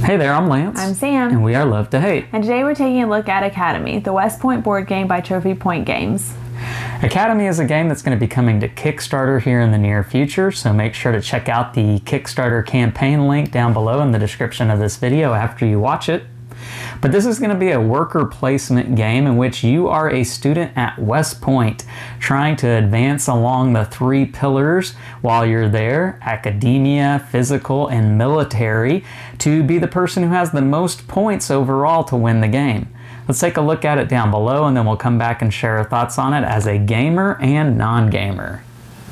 Hey there, I'm Lance. I'm Sam. And we are Love to Hate. And today we're taking a look at Academy, the West Point board game by Trophy Point Games. Academy is a game that's going to be coming to Kickstarter here in the near future, so make sure to check out the Kickstarter campaign link down below in the description of this video after you watch it. But this is going to be a worker placement game in which you are a student at West Point trying to advance along the three pillars while you're there: academia, physical, and military, to be the person who has the most points overall to win the game. Let's take a look at it down below and then we'll come back and share our thoughts on it as a gamer and non-gamer.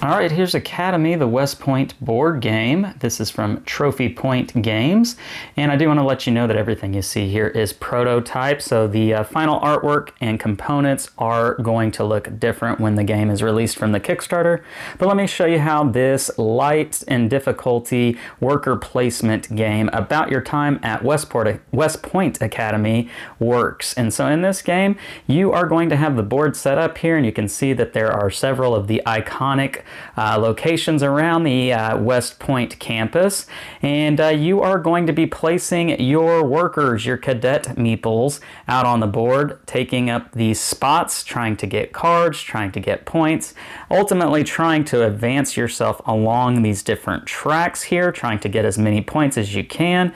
Alright, here's Academy, the West Point board game. This is from Trophy Point Games. And I do want to let you know that everything you see here is prototype, so the final artwork and components are going to look different when the game is released from the Kickstarter. But let me show you how this light and difficulty worker placement game about your time at West Point Academy works. And so in this game, you are going to have the board set up here, and you can see that there are several of the iconic locations around the West Point campus, and you are going to be placing your workers, your cadet meeples, out on the board, taking up these spots, trying to get cards, trying to get points, ultimately trying to advance yourself along these different tracks here, trying to get as many points as you can.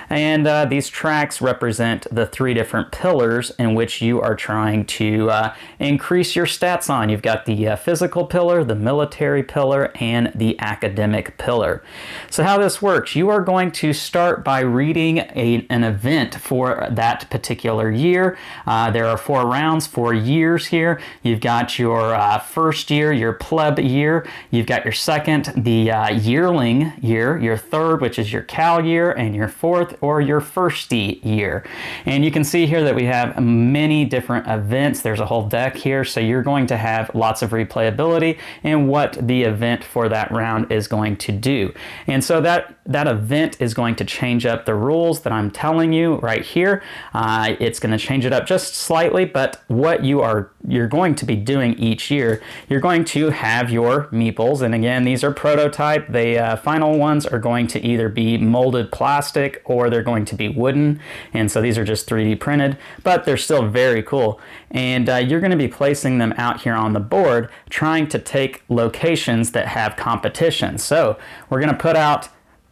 And these tracks represent the three different pillars in which you are trying to increase your stats on. You've got the physical pillar, the military pillar, and the academic pillar. So how this works, you are going to start by reading an event for that particular year. There are 4 rounds, 4 years here. You've got your first year, your pleb year. You've got your second, the yearling year, your third, which is your cal year, and your fourth, or your firstie year. And you can see here that we have many different events. There's a whole deck here, so you're going to have lots of replayability in what the event for that round is going to do. And so that event is going to change up the rules that I'm telling you right here. It's going to change it up just slightly, but what you're going to be doing each year, you're going to have your meeples, and again, these are prototype. The final ones are going to either be molded plastic or they're going to be wooden, and so these are just 3D printed, but they're still very cool. And you're going to be placing them out here on the board, trying to take locations that have competition. So we're going to put out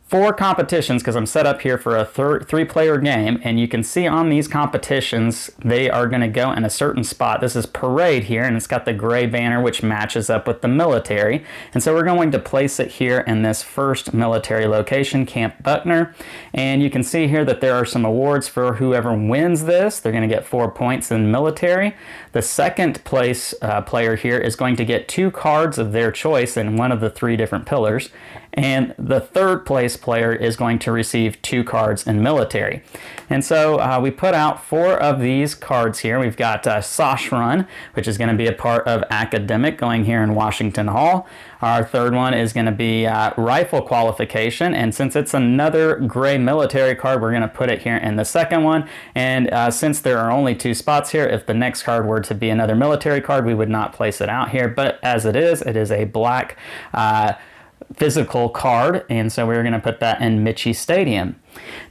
4 competitions because I'm set up here for a 3-player game, and you can see on these competitions they are going to go in a certain spot. This is parade here, and it's got the gray banner which matches up with the military, and so we're going to place it here in this first military location, Camp Buckner. And you can see here that there are some awards for whoever wins this. They're going to get 4 points in military. The second place player here is going to get 2 cards of their choice in one of the 3 different pillars, and the third place player is going to receive 2 cards in military. And so we put out 4 of these cards here. We've got Sosh Run, which is going to be a part of academic, going here in Washington Hall. Our third one is going to be rifle qualification, and since it's another gray military card, we're going to put it here in the second one. And since there are only 2 spots here, if the next card were to be another military card, we would not place it out here, but as it is a black physical card, and so we're going to put that in Mitchie Stadium.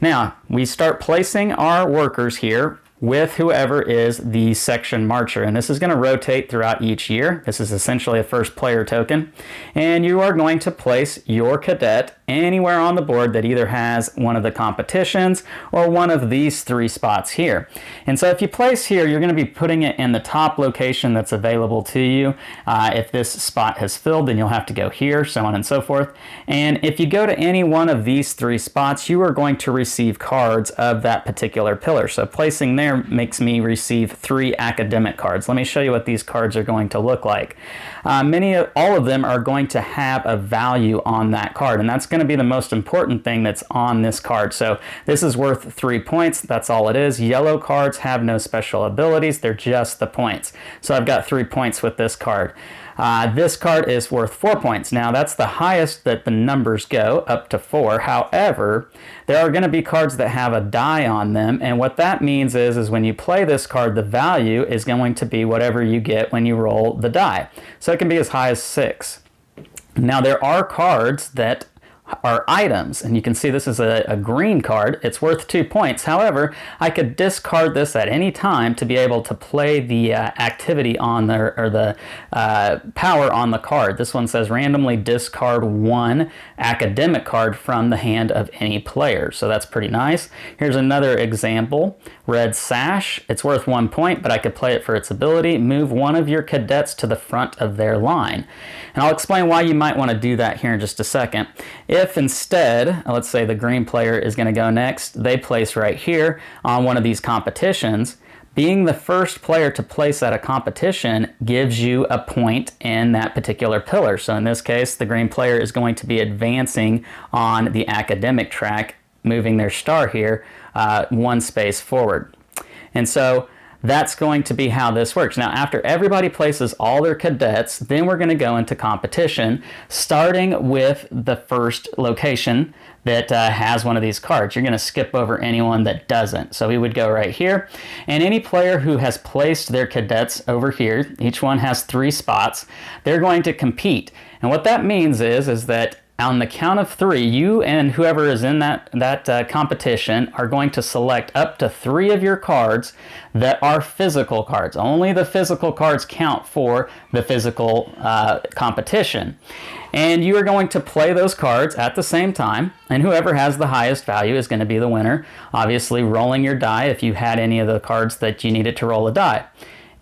Now, we start placing our workers here with whoever is the section marcher, and this is going to rotate throughout each year. This is essentially a first player token, and you are going to place your cadet anywhere on the board that either has one of the competitions or one of these 3 spots here. And so if you place here, you're going to be putting it in the top location that's available to you. If this spot has filled, then you'll have to go here, so on and so forth. And if you go to any one of these 3 spots, you are going to receive cards of that particular pillar. So placing there makes me receive 3 academic cards. Let me show you what these cards are going to look like. All of them are going to have a value on that card, and that's going to be the most important thing that's on this card. So this is worth 3 points. That's all it is. Yellow cards have no special abilities. They're just the points. So I've got 3 points with this card. This card is worth 4 points. Now that's the highest that the numbers go, up to 4. However, there are going to be cards that have a die on them, and what that means is when you play this card, the value is going to be whatever you get when you roll the die. So it can be as high as 6. Now there are cards that are items, and you can see this is a green card. It's worth 2 points. However, I could discard this at any time to be able to play the activity on the power on the card. This one says randomly discard 1 academic card from the hand of any player, so that's pretty nice. Here's another example. Red Sash, it's worth 1 point, but I could play it for its ability. Move one of your cadets to the front of their line. And I'll explain why you might want to do that here in just a second. If instead, let's say the green player is going to go next, they place right here on one of these competitions, being the first player to place at a competition gives you a point in that particular pillar. So in this case, the green player is going to be advancing on the academic track, moving their star here 1 space forward. And so that's going to be how this works. Now, after everybody places all their cadets, then we're going to go into competition, starting with the first location that has one of these cards. You're going to skip over anyone that doesn't. So we would go right here, and any player who has placed their cadets over here, each one has 3 spots, they're going to compete. And what that means is that on the count of 3, you and whoever is in that competition are going to select up to 3 of your cards that are physical cards. Only the physical cards count for the physical competition. And you are going to play those cards at the same time, and whoever has the highest value is going to be the winner. Obviously, rolling your die if you had any of the cards that you needed to roll a die.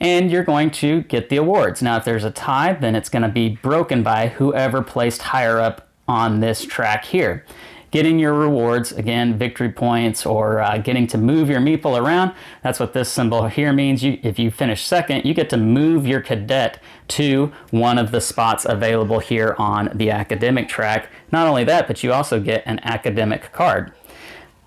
And you're going to get the awards. Now, if there's a tie, then it's going to be broken by whoever placed higher up on this track here. Getting your rewards, again, victory points, or getting to move your meeple around. That's what this symbol here means. If you finish second, you get to move your cadet to one of the spots available here on the academic track. Not only that, but you also get an academic card.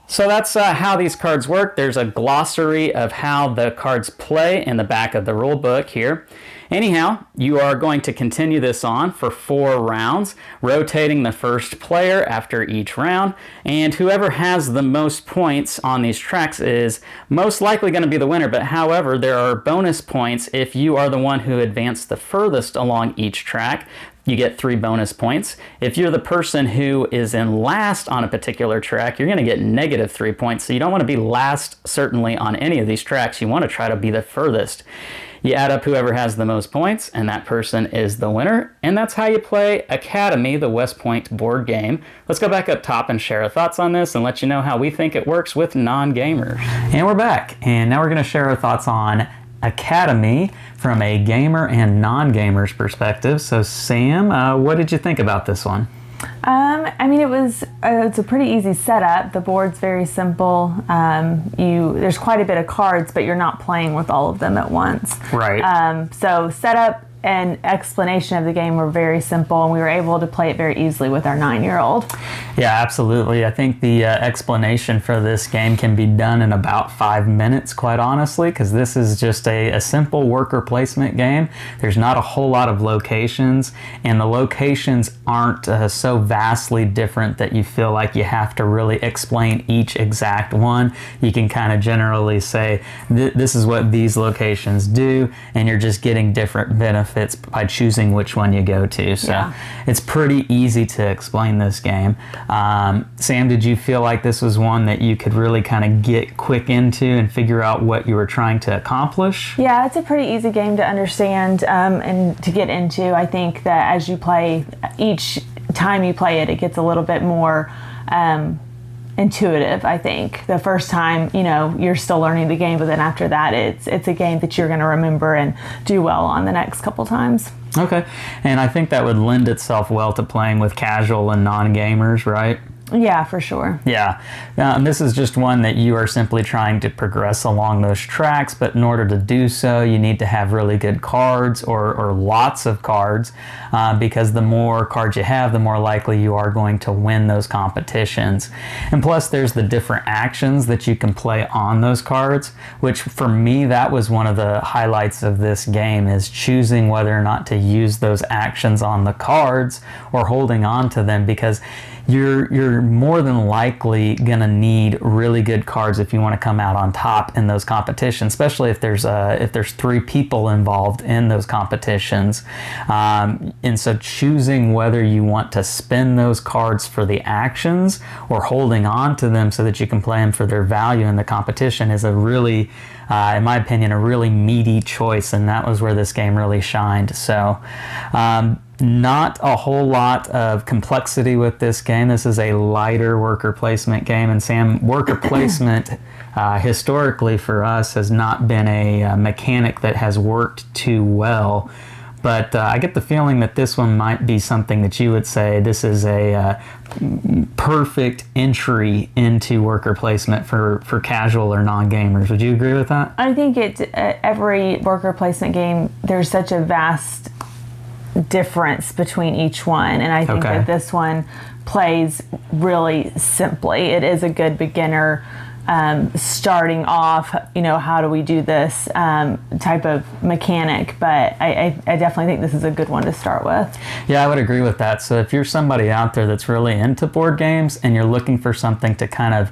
So that's how these cards work. There's a glossary of how the cards play in the back of the rule book here. Anyhow, you are going to continue this on for 4 rounds, rotating the first player after each round, and whoever has the most points on these tracks is most likely going to be the winner. But however, there are bonus points if you are the one who advanced the furthest along each track. You get 3 bonus points. If you're the person who is in last on a particular track, you're going to get negative 3 points. So you don't want to be last, certainly, on any of these tracks. You want to try to be the furthest. You add up whoever has the most points, and that person is the winner. And that's how you play Academy, the West Point board game. Let's go back up top and share our thoughts on this and let you know how we think it works with non-gamers. And we're back, and now we're going to share our thoughts on Academy from a gamer and non-gamer's perspective. So Sam, what did you think about this one? I mean, it's a pretty easy setup. The board's very simple. There's quite a bit of cards, but you're not playing with all of them at once. Right. So setup and explanation of the game were very simple, and we were able to play it very easily with our 9-year-old. Yeah, absolutely. I think the explanation for this game can be done in about 5 minutes, quite honestly, because this is just a simple worker placement game. There's not a whole lot of locations, and the locations aren't so vastly different that you feel like you have to really explain each exact one. You can kind of generally say, this is what these locations do, and you're just getting different benefits by choosing which one you go to. So yeah, it's pretty easy to explain this game. Sam, did you feel like this was one that you could really kind of get quick into and figure out what you were trying to accomplish? Yeah, it's a pretty easy game to understand and to get into. I think that as you play, each time you play it, it gets a little bit more intuitive. I think the first time, you're still learning the game, but then after that, it's a game that you're going to remember and do well on the next couple times. Okay, and I think that would lend itself well to playing with casual and non-gamers, right? Yeah, for sure. Yeah. This is just one that you are simply trying to progress along those tracks, but in order to do so, you need to have really good cards or lots of cards, because the more cards you have, the more likely you are going to win those competitions. And plus, there's the different actions that you can play on those cards, which for me, that was one of the highlights of this game, is choosing whether or not to use those actions on the cards or holding on to them, because you're more than likely gonna need really good cards if you want to come out on top in those competitions, especially if there's 3 people involved in those competitions. And so choosing whether you want to spend those cards for the actions or holding on to them so that you can play them for their value in the competition is a really, in my opinion, a really meaty choice, and that was where this game really shined. So not a whole lot of complexity with this game. This is a lighter worker placement game, and Sam, worker placement historically for us has not been a mechanic that has worked too well. But I get the feeling that this one might be something that you would say this is a perfect entry into worker placement for casual or non-gamers. Would you agree with that? I think every worker placement game, there's such a vast difference between each one, and I think that this one plays really simply. It is a good beginner starting off, how do we do this type of mechanic, but I definitely think this is a good one to start with. Yeah, I would agree with that. So if you're somebody out there that's really into board games and you're looking for something to kind of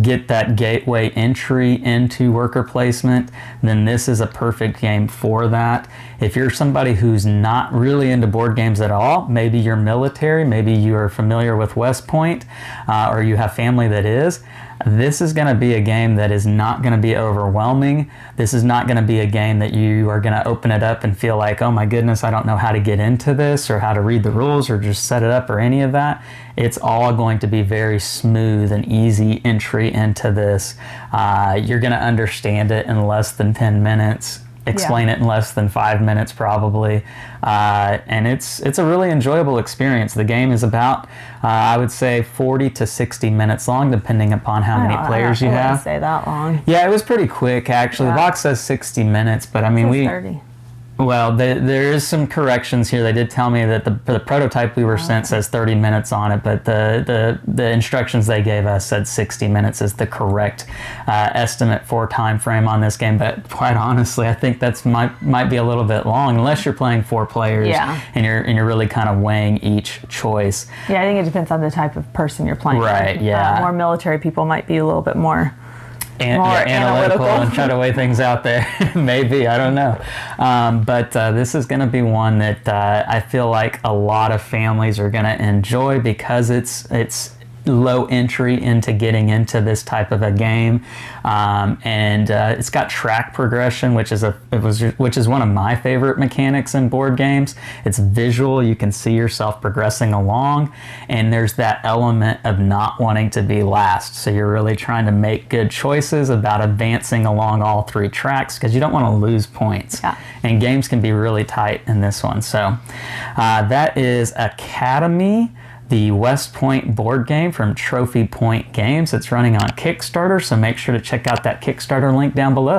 get that gateway entry into worker placement, then this is a perfect game for that. If you're somebody who's not really into board games at all, maybe you're military, maybe you're familiar with West Point, or you have family that is, this is going to be a game that is not going to be overwhelming. This is not going to be a game that you are going to open it up and feel like, oh my goodness, I don't know how to get into this or how to read the rules or just set it up or any of that. It's all going to be very smooth and easy entry into this. You're going to understand it in less than 10 minutes. Explain it in less than 5 minutes probably, and it's a really enjoyable experience. The game is about I would say 40 to 60 minutes long, depending upon how many players you have. I wouldn't say that long. Yeah, it was pretty quick actually. The box says 60 minutes, but I mean 30. Well, there is some corrections here. They did tell me that the prototype we were sent says 30 minutes on it, but the instructions they gave us said 60 minutes is the correct estimate for time frame on this game. But quite honestly, I think that's might be a little bit long unless you're playing 4 players and you're really kind of weighing each choice. Yeah, I think it depends on the type of person you're playing. Right. with. Yeah. More military people might be a little bit more analytical and try to weigh things out there. Maybe, I don't know. But this is going to be one that I feel like a lot of families are going to enjoy because it's low entry into getting into this type of a game, and it's got track progression, which is one of my favorite mechanics in board games. It's visual, you can see yourself progressing along, and there's that element of not wanting to be last, so you're really trying to make good choices about advancing along all 3 tracks because you don't want to lose points. And games can be really tight in this one. So that is Academy, the West Point board game from Trophy Point Games. It's running on Kickstarter, so make sure to check out that Kickstarter link down below.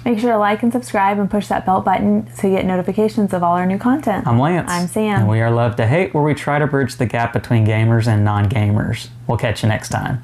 Make sure to like and subscribe and push that bell button so you get notifications of all our new content. I'm Lance. I'm Sam. And we are Love to Hate, where we try to bridge the gap between gamers and non-gamers. We'll catch you next time.